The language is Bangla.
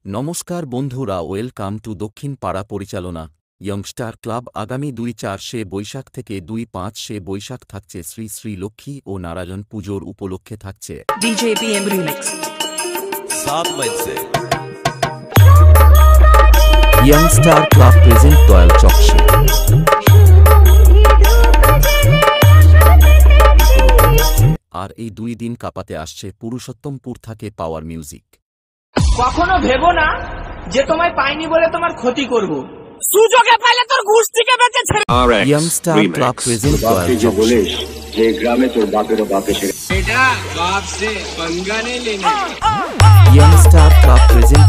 নমস্কার বন্ধুরা, ওয়েলকাম টু দক্ষিণ পাড়া পরিচালনা ইয়ংস্টার ক্লাব। আগামী ২-৪ বৈশাখ থেকে ২-৫ বৈশাখ থাকছে শ্রী শ্রী লক্ষ্মী ও নারায়ণ পুজোর উপলক্ষে থাকছে DJ PM Remix 7 मई से ইয়ংস্টার ক্লাব প্রেজেন্ট দয়াল চকশে। আর এই 2 দিন কাপাতে আসছে পুরুষোত্তমপুর থেকে পাওয়ার মিউজিক। কখনো ভেবো না যে তোমায় পাইনি বলে তোমার ক্ষতি করব। সুযোগে পাইলে তোর গুষ্টিকে বেঁচে ছেড়ে। ইয়ংস্টার ক্লাব প্রেজেন্ট দয়াল যে বলিস যে গ্রামে তোর বাপেরও বাপ এসে बेटा बाप से पंगा नहीं लेना। ইয়ংস্টার ক্লাব প্রেজেন্ট